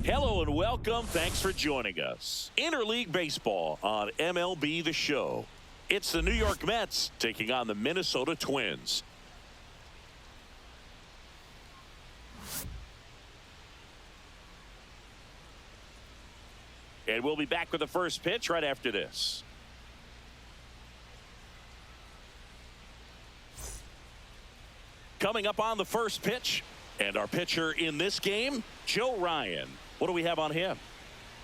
Hello and welcome. Thanks for joining us. Interleague Baseball on MLB The Show. It's the New York Mets taking on the Minnesota Twins. And we'll be back with the first pitch right after this. Coming up on the first pitch, and our pitcher in this game, Joe Ryan. What do we have on him?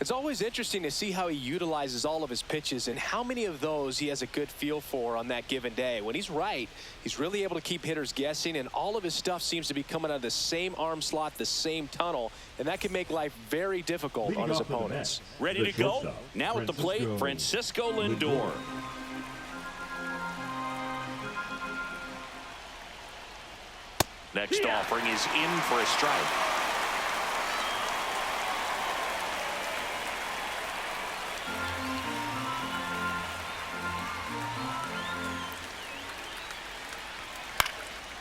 It's always interesting to see how he utilizes all of his pitches and how many of those he has a good feel for on that given day. When he's right, he's really able to keep hitters guessing, and all of his stuff seems to be coming out of the same arm slot, the same tunnel, and that can make life very difficult on his opponents. Ready to go? Now at the plate, Francisco Lindor. Next offering is in for a strike.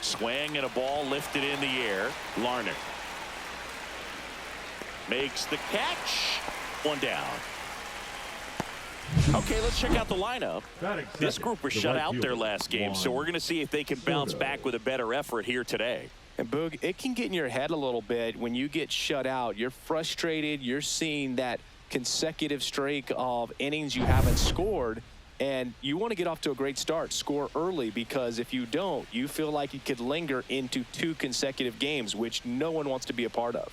Swing and a ball lifted in the air. Larnach makes the catch. One down. Okay, let's check out the lineup. This group was shut out their last game, so we're going to see if they can bounce back with a better effort here today. And Boog, it can get in your head a little bit when you get shut out. You're frustrated. You're seeing that consecutive streak of innings you haven't scored, and you want to get off to a great start, score early, because if you don't, you feel like you could linger into 2 consecutive games, which no one wants to be a part of.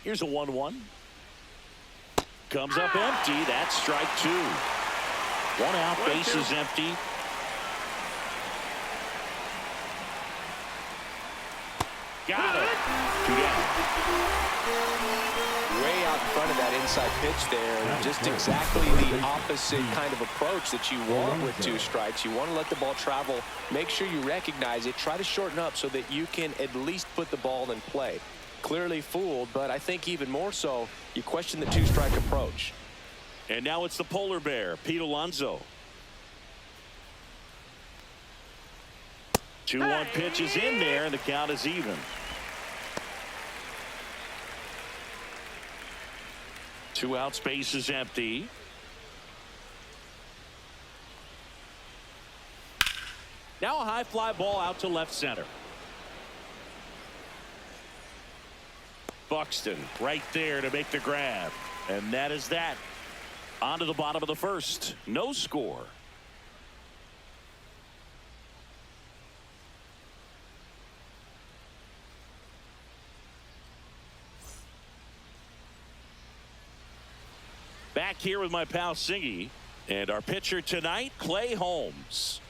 Here's a 1-1. Comes up empty. That's strike 2. One out, base is empty. Got it. 2 down. Way out in front of that inside pitch there. Just exactly the opposite kind of approach that you want with 2 strikes. You want to let the ball travel. Make sure you recognize it. Try to shorten up so that you can at least put the ball in play. Clearly fooled, but I think even more so, you question the 2-strike approach. And now it's the polar bear, Pete Alonso. 2-1 pitch is in there, and the count is even. 2 outs, base is empty. Now a high fly ball out to left center. Buxton right there to make the grab. And that is that. On to the bottom of the first. No score. Back here with my pal Singy. And our pitcher tonight, Clay Holmes.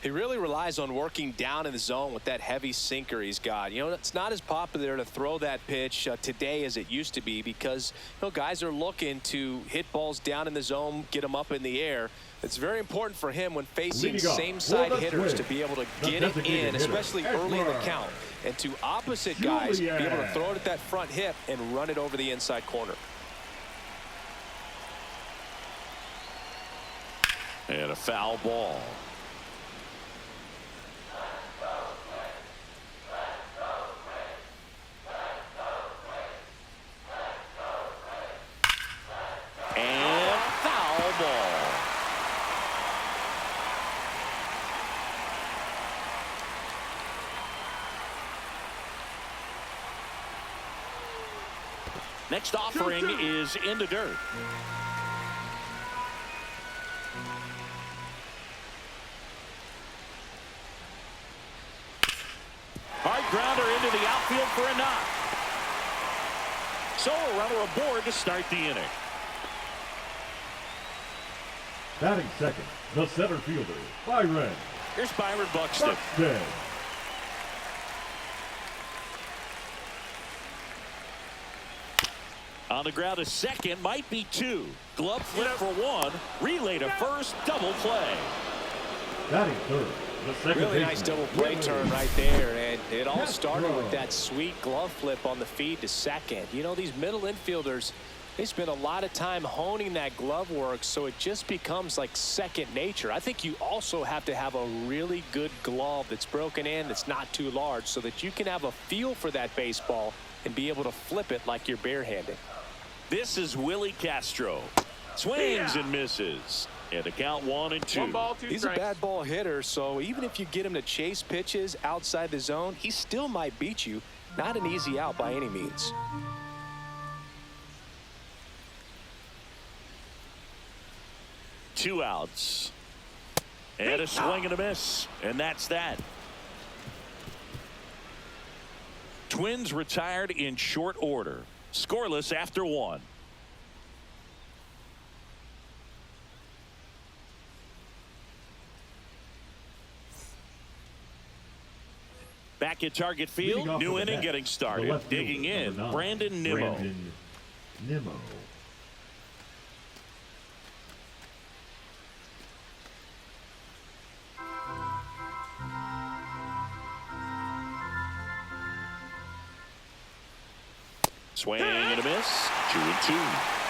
He really relies on working down in the zone with that heavy sinker he's got. You know, it's not as popular to throw that pitch today as it used to be because, you know, guys are looking to hit balls down in the zone, get them up in the air. It's very important for him when facing same-side hitters to be able to get it in, especially early in the count. And to opposite guys, be able to throw it at that front hip and run it over the inside corner. And a foul ball. And foul ball. Next offering is in the dirt. Hard grounder into the outfield for a knock. So a runner aboard to start the inning. Batting second, the center fielder, Byron. Here's Byron Buxton. On the ground to second, might be 2. Glove flip for 1. Relay to first, double play. Batting third, the second really nice double play turn right there, and it all started with that sweet glove flip on the feed to second. You know, these middle infielders, They spend a lot of time honing that glove work, so it just becomes like second nature. I think you also have to have a really good glove that's broken in, that's not too large, so that you can have a feel for that baseball and be able to flip it like you're barehanded. This is Willie Castro. Swings and misses. And the count 1-2. 1 ball, 2 He's strikes. a bad ball hitter, so even if you get him to chase pitches outside the zone, he still might beat you. Not an easy out by any means. Two outs. And a swing and a miss. And that's that. Twins retired in short order. Scoreless after 1. Back at Target Field, new inning getting started. Digging in, Brandon Nimmo. Swing and a miss. 2-2.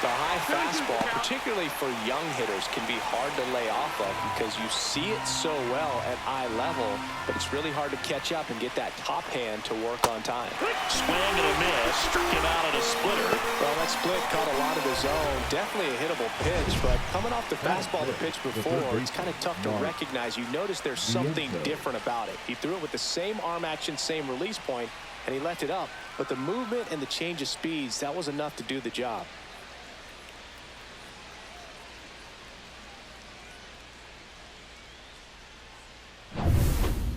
The high fastball, particularly for young hitters, can be hard to lay off of because you see it so well at eye level, but it's really hard to catch up and get that top hand to work on time. Swing and a miss. Struck him out at a splitter. Well, that split caught a lot of the zone. Definitely a hittable pitch, but coming off the fastball the pitch before, it's kind of tough to recognize. You notice there's something different about it. He threw it with the same arm action, same release point, and he left it up. But the movement and the change of speeds, that was enough to do the job.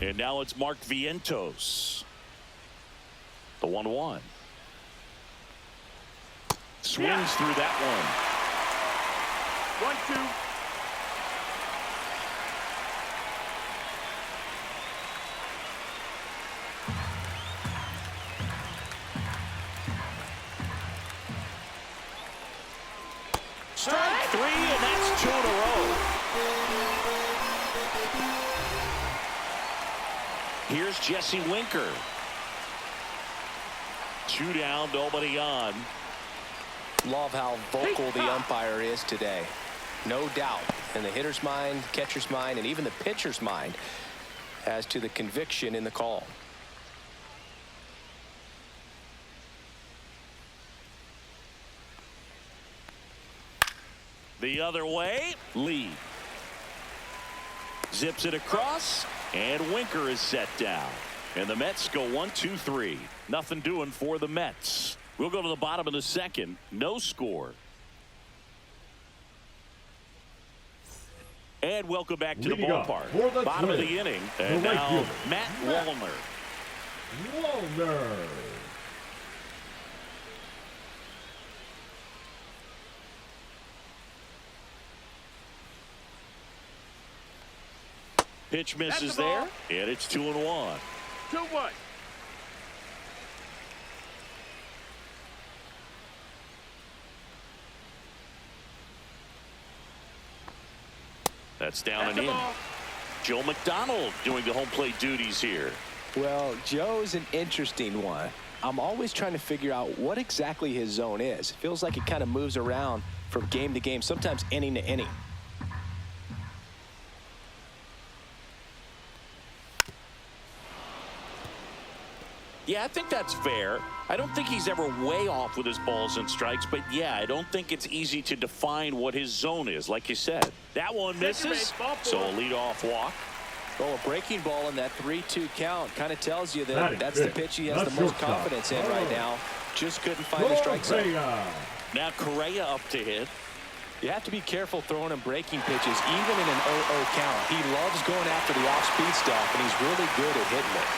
And now it's Mark Vientos. The 1-1. Swings through that one. 1-2. Strike 3, and that's 2 in a row. Here's Jesse Winker. 2 down, nobody on. Love how vocal the umpire is today. No doubt in the hitter's mind, catcher's mind, and even the pitcher's mind as to the conviction in the call. The other way, Lee. Zips it across, and Winker is set down. And the Mets go 1-2-3. Nothing doing for the Mets. We'll go to the bottom of the second. No score. And welcome back to the ballpark. Bottom of the inning. And now Matt Wallner. Pitch misses there, and it's 2-1. 2-1. That's down and in. Joe McDonald doing the home plate duties here. Well, Joe's an interesting one. I'm always trying to figure out what exactly his zone is. It feels like it kind of moves around from game to game, sometimes inning to inning. Yeah, I think that's fair. I don't think he's ever way off with his balls and strikes, but yeah, I don't think it's easy to define what his zone is, like you said. That one misses, so a leadoff walk. Well, a breaking ball in that 3-2 count kind of tells you that that's the pitch he has the most confidence in right now. Just couldn't find the strike zone. Now Correa up to hit. You have to be careful throwing him breaking pitches, even in an 0-0 count. He loves going after the off-speed stuff, and he's really good at hitting it.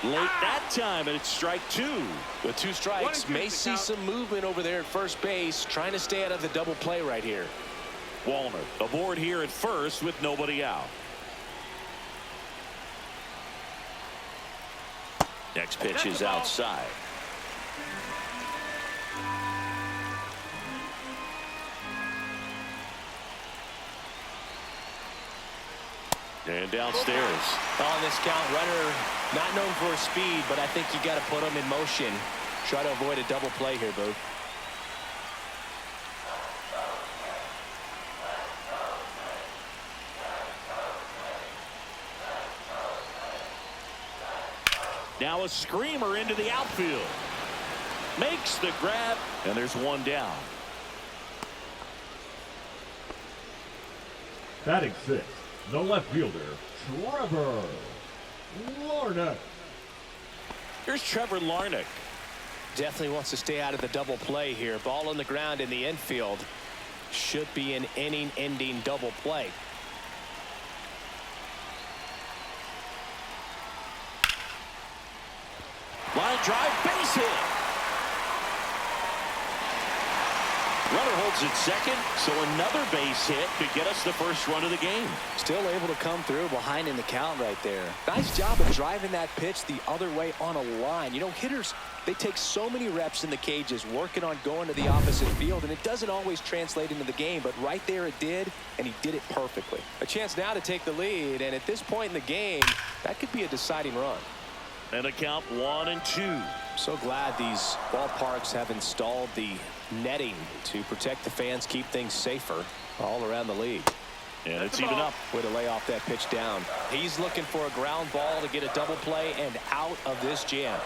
Late that time, and it's strike 2. With 2 strikes, may see some movement over there at first base, trying to stay out of the double play right here. Wallner aboard here at first with nobody out. Next pitch is outside. And downstairs. On this count, runner not known for his speed, but I think you got to put him in motion. Try to avoid a double play here, Boo. Now a screamer into the outfield. Makes the grab, and there's one down. Batting sixth, the left fielder, Trevor Larnach. Here's Trevor Larnach. Definitely wants to stay out of the double play here. Ball on the ground in the infield. Should be an inning-ending double play. Line drive, base hit. Runner holds it second, so another base hit could get us the first run of the game. Still able to come through behind in the count right there. Nice job of driving that pitch the other way on a line. You know, hitters, they take so many reps in the cages working on going to the opposite field, and it doesn't always translate into the game, but right there it did, and he did it perfectly. A chance now to take the lead, and at this point in the game, that could be a deciding run. And a count 1-2. So glad these ballparks have installed the netting to protect the fans, keep things safer all around the league. And it's even up. Way to lay off that pitch down. He's looking for a ground ball to get a double play and out of this jam.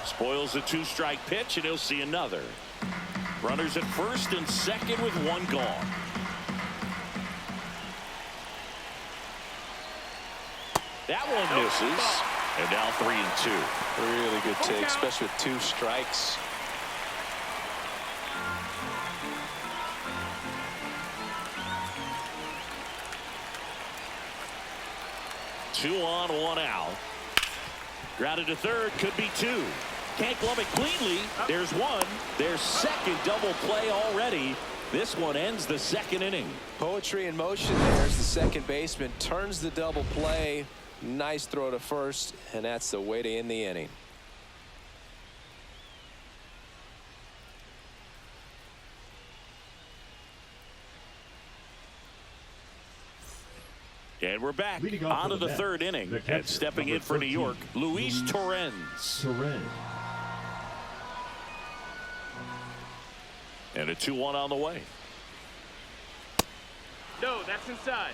Spoils a two-strike pitch, and he'll see another. Runners at first and second with one gone. That one misses. And now 3-2. Really good take, especially with two strikes. Two on, one out. Grounded to third, could be two. Can't glove it cleanly. There's one. Their second double play already. This one ends the second inning. Poetry in motion there as the second baseman turns the double play. Nice throw to first, and that's the way to end the inning. And we're back Leading off on to for the the third Mets, inning. the catcher, And stepping in number for New 13, York, Luis Torrens. And a 2-1 on the way. No, that's inside.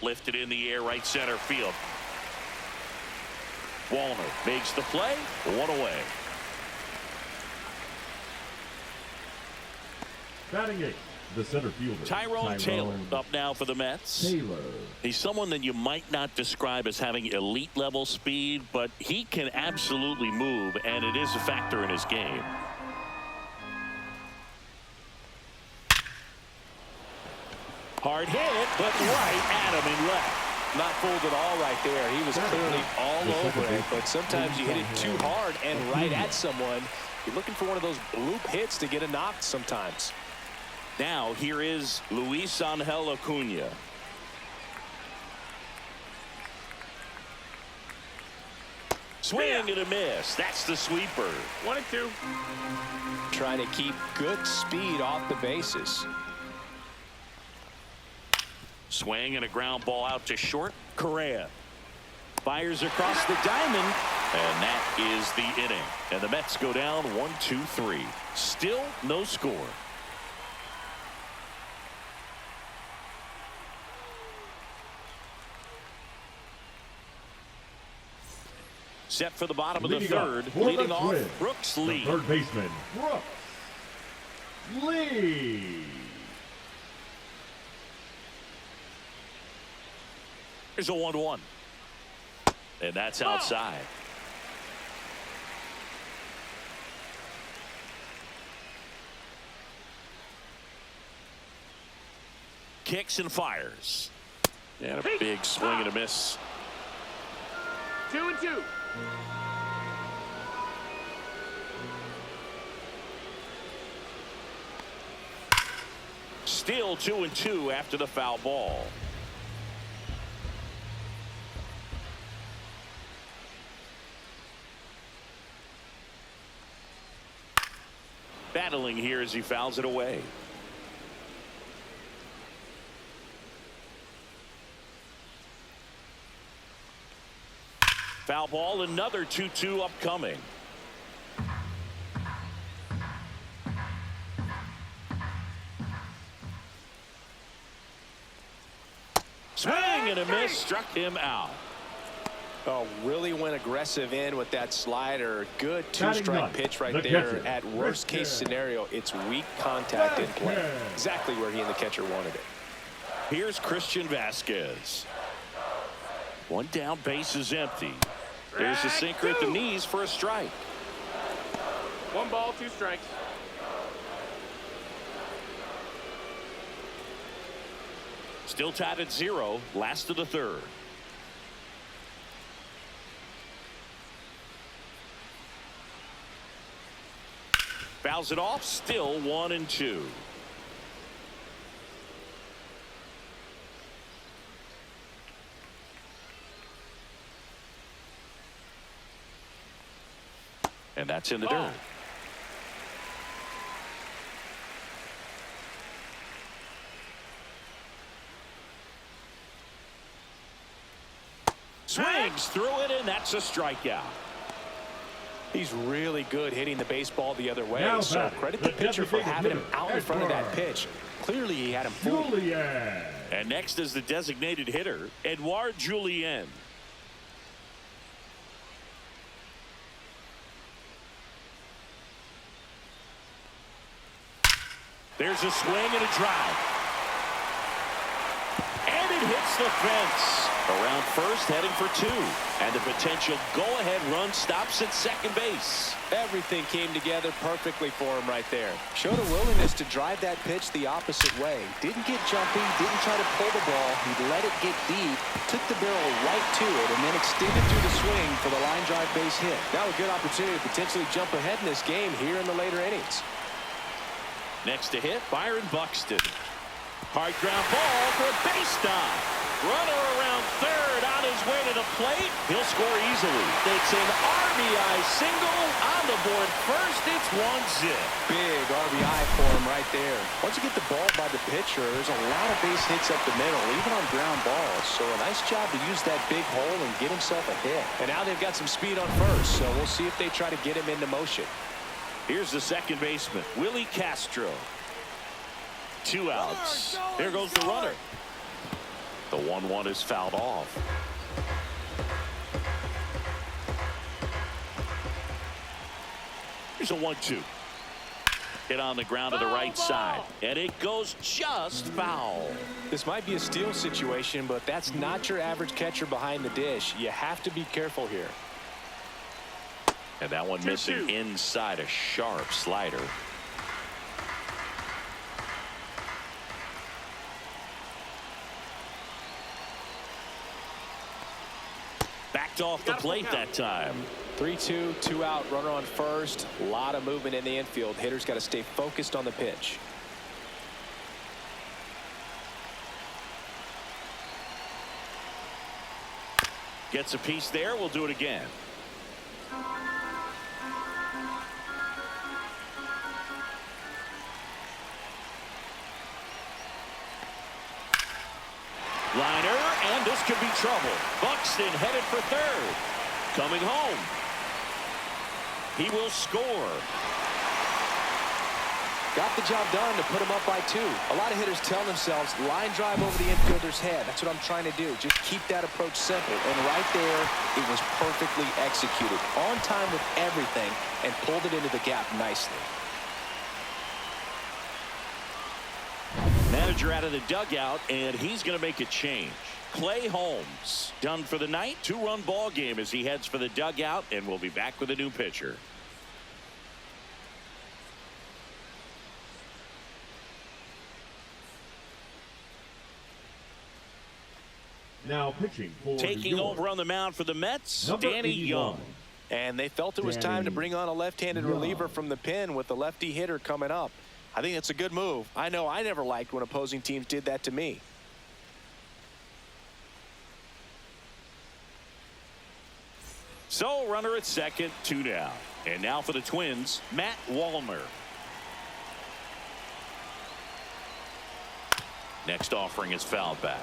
Lifted in the air, right center field. Wallner makes the play. One away. Batting eighth, the center fielder, Tyrone Taylor up now for the Mets. Taylor. He's someone that you might not describe as having elite level speed, but he can absolutely move, and it is a factor in his game. Hard hit, but right at him and left. Not fooled at all right there. He was clearly all over it, but sometimes you hit it too hard and right at someone. You're looking for one of those bloop hits to get a knock sometimes. Now here is Luis Angel Acuna. Swing and a miss. That's the sweeper. 1-2. Trying to keep good speed off the bases. Swing and a ground ball out to short. Correa fires across the diamond, and that is the inning. And the Mets go down 1-2-3. Still no score. Set for the bottom of the third. Leading off, Brooks Lee. Third baseman, Brooks Lee. Here's a 1-1. And that's outside. Kicks and fires. And a big swing and a miss. 2-2. Still 2-2 after the foul ball. battling here as he fouls it away. Foul ball, another 2-2 upcoming. Swing and a miss, struck him out. Oh, really went aggressive in with that slider. Good two-strike pitch right there. Catcher. At worst-case scenario, it's weak contact in play. Exactly where he and the catcher wanted it. Here's Christian Vasquez. One down, base is empty. There's a sinker at the knees for a strike. 1 ball, 2 strikes. Still tied at 0, last of the third. Fouls it off, still 1-2. And that's in the dirt. Swings through it, and that's a strikeout. He's really good hitting the baseball the other way. Now So batting, credit the pitcher for designated having him hitter, out in front of that Edward. pitch. Clearly, he had him fooled. Julian. And next is the designated hitter, Edouard Julien. There's a swing and a drive. And it hits the fence. Around first, heading for 2. And the potential go-ahead run stops at second base. Everything came together perfectly for him right there. Showed a willingness to drive that pitch the opposite way. Didn't get jumpy, didn't try to pull the ball. He let it get deep, took the barrel right to it, and then extended through the swing for the line drive base hit. Now a good opportunity to potentially jump ahead in this game here in the later innings. Next to hit, Byron Buxton. Hard ground ball for a base stop. Runner around third, on his way to the plate. He'll score easily. It's an RBI single on the board first. It's 1-0. Big RBI for him right there. Once you get the ball by the pitcher, there's a lot of base hits up the middle, even on ground balls. So a nice job to use that big hole and get himself a hit. And now they've got some speed on first, so we'll see if they try to get him into motion. Here's the second baseman, Willie Castro. 2 outs. There goes the runner. The 1-1 is fouled off. Here's a 1-2. Hit on the ground to the right side. And it goes just foul. This might be a steal situation, but that's not your average catcher behind the dish. You have to be careful here. And that one missing inside, a sharp slider. Backed off the plate that time. 3-2, 2 out, runner on first. A lot of movement in the infield. Hitter's got to stay focused on the pitch. Gets a piece there. We'll do it again. Liner, and this could be trouble. Buxton headed for third. Coming home. He will score. Got the job done to put him up by 2. A lot of hitters tell themselves, line drive over the infielder's head. That's what I'm trying to do. Just keep that approach simple. And right there, it was perfectly executed. On time with everything, and pulled it into the gap nicely. Manager out of the dugout, and he's going to make a change. Clay Holmes done for the night. 2-run ball game as he heads for the dugout, and we'll be back with a new pitcher. Now pitching for Taking New York, over on the mound for the Mets, number Danny 81. Young. And they felt it was time to bring on a left-handed reliever from the pen with the lefty hitter coming up. I think it's a good move. I know I never liked when opposing teams did that to me. So runner at second, 2 down. And now for the Twins, Matt Wallner. Next offering is fouled back.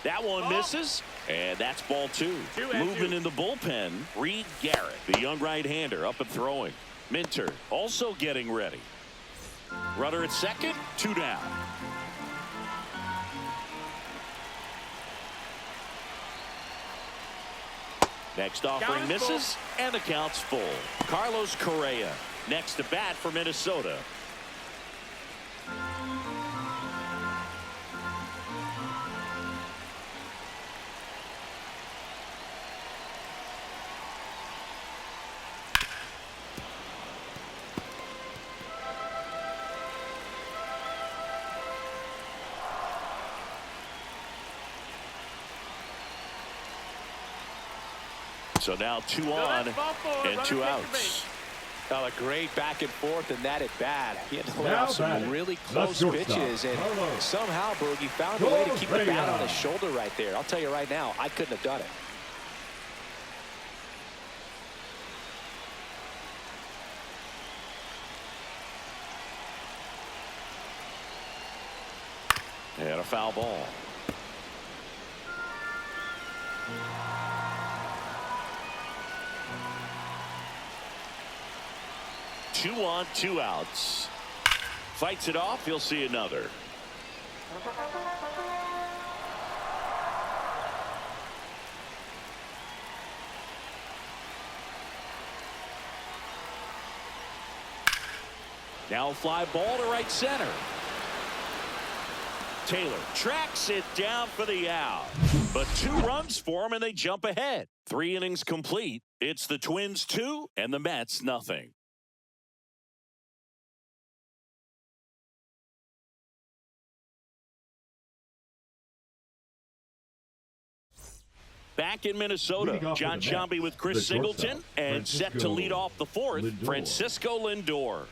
That one misses, and that's ball two. Moving in the bullpen, Reed Garrett, the young right-hander, up and throwing. Minter also getting ready. Runner at second, 2 down. Next offering misses, and the count's full. Carlos Correa next to bat for Minnesota. So now 2 on and 2 outs. A great back and forth in that at bat. He had to lay off some really close pitches, and somehow Boogie found a way to keep the bat on his shoulder right there. I'll tell you right now, I couldn't have done it. And a foul ball. Two on, 2 outs. Fights it off. He'll see another. Now a fly ball to right center. Taylor tracks it down for the out. But 2 runs for him, and they jump ahead. 3 innings complete. It's the Twins 2 and the Mets nothing. Back in Minnesota, John Sciambi with Chris Singleton, and set to lead off the 4th, Francisco Lindor.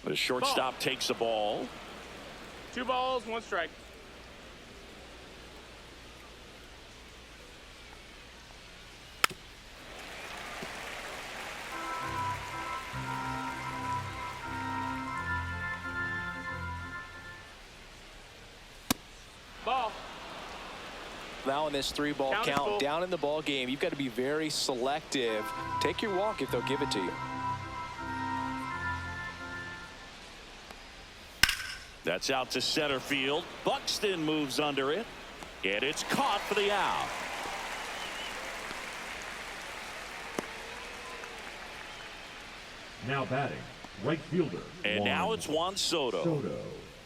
The shortstop takes the ball. 2 balls, 1 strike. Ball. Now in this 3-ball count, down in the ball game, you've got to be very selective. Take your walk if they'll give it to you. That's out to center field. Buxton moves under it, and it's caught for the out. Now batting, right fielder. And now it's Juan Soto.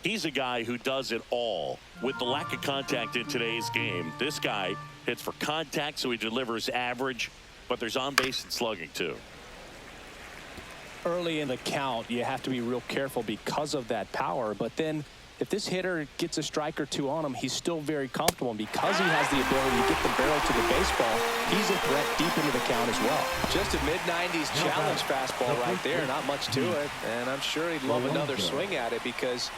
He's a guy who does it all. With the lack of contact in today's game, this guy hits for contact, so he delivers average, but there's on base and slugging too. Early in the count, you have to be real careful because of that power, but then if this hitter gets a strike or 2 on him, he's still very comfortable, and because he has the ability to get the barrel to the baseball, he's a threat deep into the count as well. Just a mid-90s challenge fastball right there, not much to it, and I'm sure he'd love another swing at it because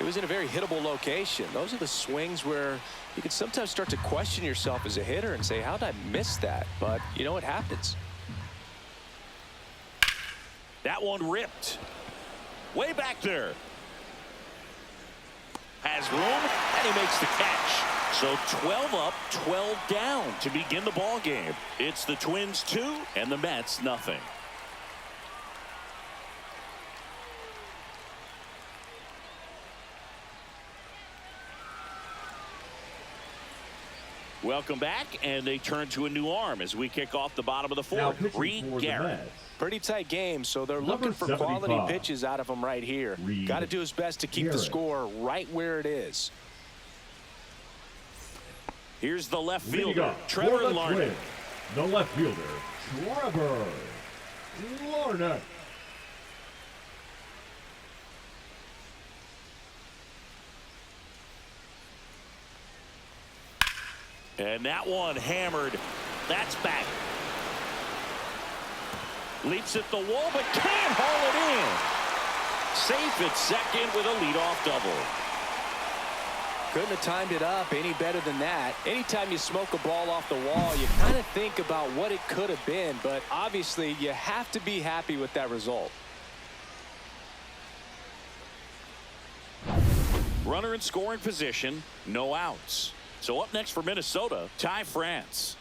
it was in a very hittable location. Those are the swings where you can sometimes start to question yourself as a hitter and say, how did I miss that? But you know, it happens. That one ripped. Way back there. Has room, and he makes the catch. So 12 up, 12 down to begin the ball game. It's the Twins 2 and the Mets nothing. Welcome back, and they turn to a new arm as we kick off the bottom of the 4th. Reed Garrett. Pretty tight game, so they're looking for quality pitches out of him right here. Got to do his best to keep the score right where it is. Here's the left fielder, Trevor Larnach. The left fielder, Trevor Larnach. And that one hammered. That's back. Leaps at the wall, but can't haul it in. Safe at second with a leadoff double. Couldn't have timed it up any better than that. Anytime you smoke a ball off the wall, you kind of think about what it could have been, but obviously you have to be happy with that result. Runner in scoring position, no outs. So up next for Minnesota, Ty France.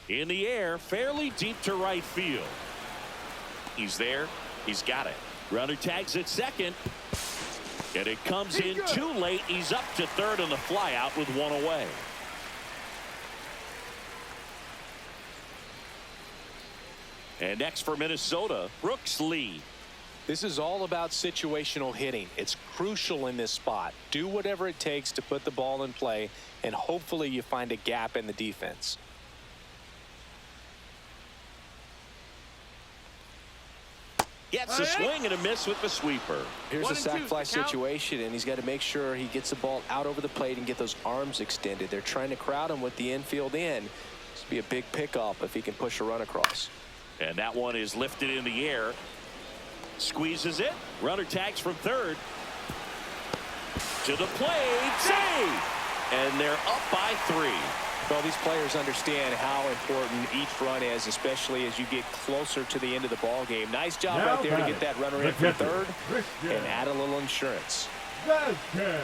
In the air, fairly deep to right field. He's there. He's got it. Runner tags at second. And it comes in too late. He's up to third on the flyout with one away. And next for Minnesota, Brooks Lee. This is all about situational hitting. It's crucial in this spot. Do whatever it takes to put the ball in play, and hopefully you find a gap in the defense. Gets a swing and a miss with the sweeper. Here's a sac fly count. situation, and he's got to make sure he gets the ball out over the plate and get those arms extended. They're trying to crowd him with the infield in. This would be a big pickup if he can push a run across. And that one is lifted in the air. Squeezes it. Runner tags from third. To the plate. Save! And they're up by 3. Well, these players understand how important each run is, especially as you get closer to the end of the ball game. Nice job Now right there to get that runner in from third and add a little insurance. Vasquez.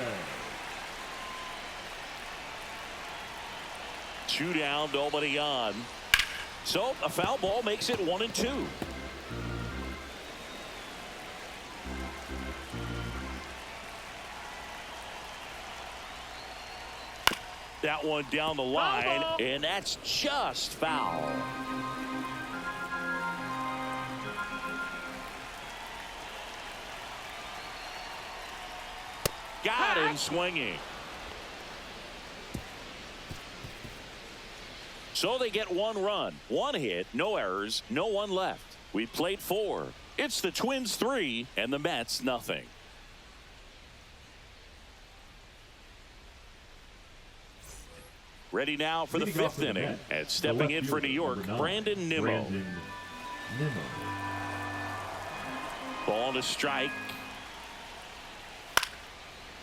2 down, nobody on. So a foul ball makes it 1-2. That one down the line, and that's just foul. Got him swinging. So they get 1 run, 1 hit, no errors, no one left. We played 4. It's the Twins 3 and the Mets nothing. Ready now for the 5th inning. And stepping in for New York, Brandon Nimmo. Ball to strike.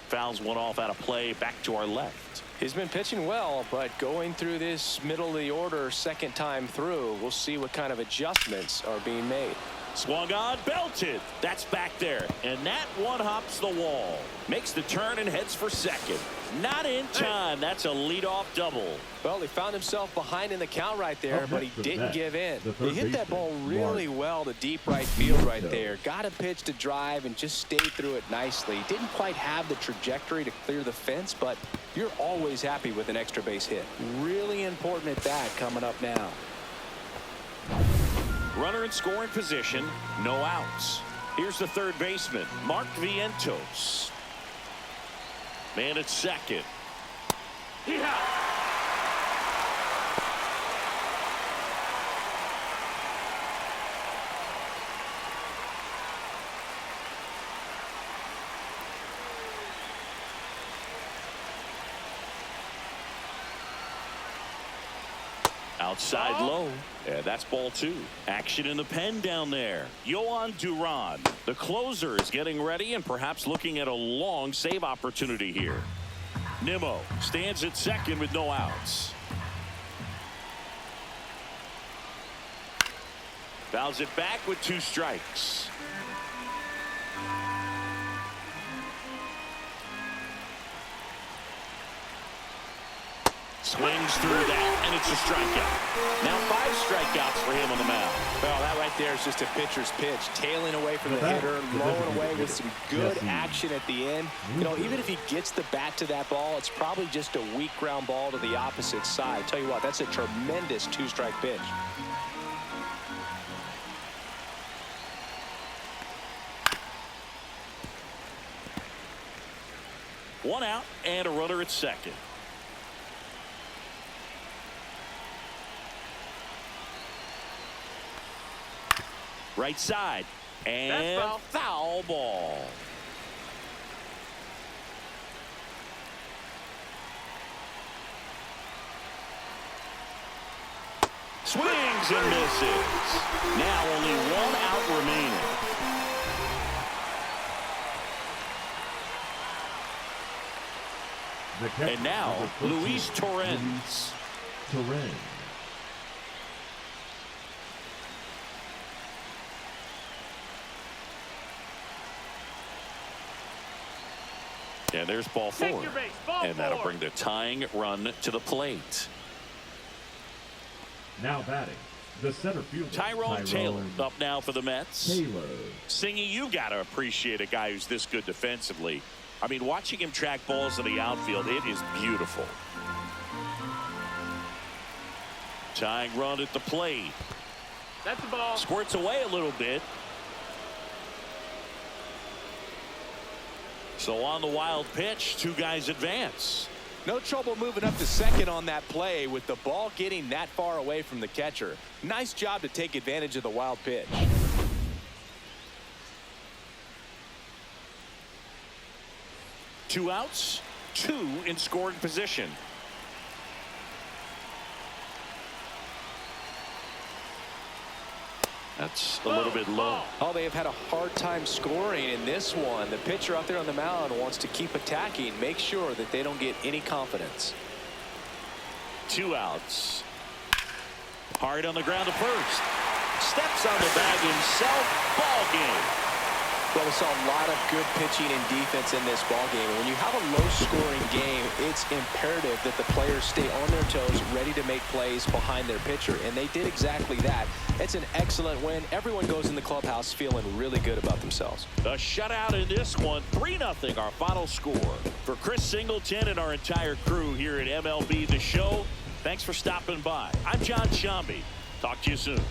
Fouls one off out of play, back to our left. He's been pitching well, but going through this middle of the order second time through, we'll see what kind of adjustments are being made. Swung on, belted. That's back there. And that one hops the wall. Makes the turn and heads for second. Not in time. That's a leadoff double. Well, he found himself behind in the count right there, but he didn't give in. He hit that ball really well to deep right field right there. Got a pitch to drive and just stayed through it nicely. Didn't quite have the trajectory to clear the fence, but you're always happy with an extra base hit. Really important at bat coming up now. Runner in scoring position, no outs. Here's the third baseman, Mark Vientos. Man at second. Outside low. Yeah, that's ball 2. Action in the pen down there. Yohan Duran, the closer, is getting ready and perhaps looking at a long save opportunity here. Nimmo stands at second with no outs. Fouls it back with 2 strikes. Swings through that, and it's a strikeout. Now 5 strikeouts for him on the mound. Well, that right there is just a pitcher's pitch. Tailing away from the hitter, blowing away with some good action at the end. You know, even if he gets the bat to that ball, it's probably just a weak ground ball to the opposite side. Tell you what, that's a tremendous 2-strike pitch. One out and a runner at second. Right side. And foul ball. Swings and misses. Now only one out remaining. And now, Luis Torrens. And there's ball 4. And that'll bring the tying run to the plate. Now batting, the center fielder, Tyrone Taylor up now for the Mets. Singy, you got to appreciate a guy who's this good defensively. I mean, watching him track balls in the outfield, it is beautiful. Tying run at the plate. That's the ball. Squirts away a little bit. So on the wild pitch, 2 guys advance. No trouble moving up to second on that play with the ball getting that far away from the catcher. Nice job to take advantage of the wild pitch. Two outs, 2 in scoring position. That's a little bit low. Oh, they have had a hard time scoring in this one. The pitcher out there on the mound wants to keep attacking, make sure that they don't get any confidence. 2 outs. Hard on the ground to first. Steps on the bag himself. Ball game. Well, we saw a lot of good pitching and defense in this ball game. And when you have a low-scoring game, it's imperative that the players stay on their toes, ready to make plays behind their pitcher. And they did exactly that. It's an excellent win. Everyone goes in the clubhouse feeling really good about themselves. A shutout in this one, 3-0 our final score. For Chris Singleton and our entire crew here at MLB The Show, thanks for stopping by. I'm John Shambi. Talk to you soon.